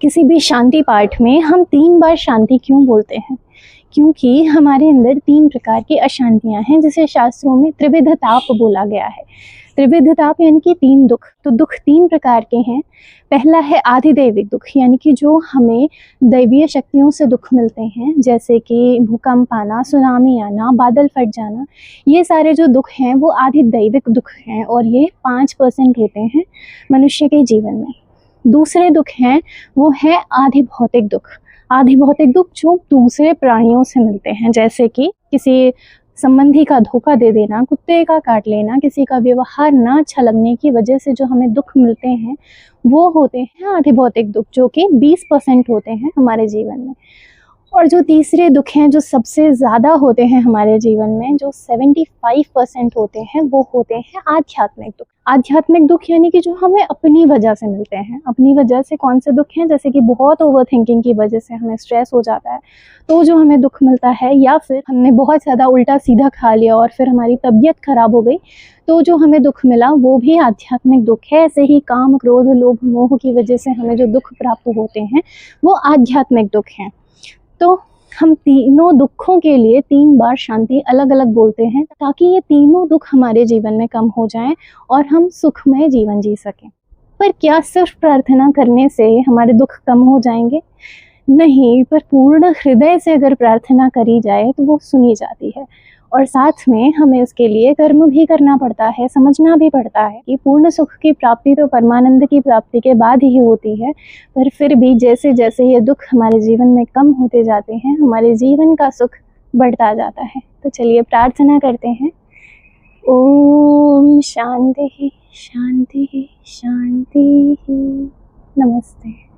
किसी भी शांति पाठ में हम 3 बार शांति क्यों बोलते हैं? क्योंकि हमारे अंदर 3 प्रकार की अशांतियाँ हैं, जिसे शास्त्रों में त्रिविध ताप बोला गया है। त्रिविध ताप यानी कि 3 दुख। तो दुख 3 प्रकार के हैं। पहला है आधिदैविक दुख, यानी कि जो हमें दैवीय शक्तियों से दुख मिलते हैं, जैसे कि भूकंप आना, सुनामी आना, बादल फट जाना। ये सारे जो दुख हैं वो आधिदैविक दुख हैं और ये 5% होते हैं मनुष्य के जीवन में। दूसरे दुख हैं वो है आधि भौतिक दुख। आधि भौतिक दुख जो दूसरे प्राणियों से मिलते हैं, जैसे कि किसी संबंधी का धोखा दे देना, कुत्ते का काट लेना, किसी का व्यवहार ना अच्छा लगने की वजह से जो हमें दुख मिलते हैं वो होते हैं आधि भौतिक दुख, जो कि 20% होते हैं हमारे जीवन में। और जो तीसरे दुख हैं जो सबसे ज़्यादा होते हैं हमारे जीवन में, जो 75% होते हैं, वो होते हैं आध्यात्मिक दुख। आध्यात्मिक दुख यानी कि जो हमें अपनी वजह से मिलते हैं। अपनी वजह से कौन से दुख हैं? जैसे कि बहुत ओवर थिंकिंग की वजह से हमें स्ट्रेस हो जाता है, तो जो हमें दुख मिलता है, या फिर हमने बहुत ज़्यादा उल्टा सीधा खा लिया और फिर हमारी तबीयत खराब हो गई, तो जो हमें दुख मिला वो भी आध्यात्मिक दुख है। ऐसे ही काम, क्रोध, लोभ, मोह की वजह से हमें जो दुख प्राप्त होते हैं वो आध्यात्मिक दुख हैं। तो हम तीनों दुखों के लिए 3 बार शांति अलग अलग बोलते हैं, ताकि ये तीनों दुख हमारे जीवन में कम हो जाएं और हम सुखमय जीवन जी सकें। पर क्या सिर्फ प्रार्थना करने से हमारे दुख कम हो जाएंगे? नहीं, पर पूर्ण हृदय से अगर प्रार्थना करी जाए तो वो सुनी जाती है। और साथ में हमें उसके लिए कर्म भी करना पड़ता है, समझना भी पड़ता है कि पूर्ण सुख की प्राप्ति तो परमानंद की प्राप्ति के बाद ही होती है। पर फिर भी जैसे जैसे ये दुख हमारे जीवन में कम होते जाते हैं, हमारे जीवन का सुख बढ़ता जाता है। तो चलिए प्रार्थना करते हैं। ओम शांति शांति शांति। नमस्ते।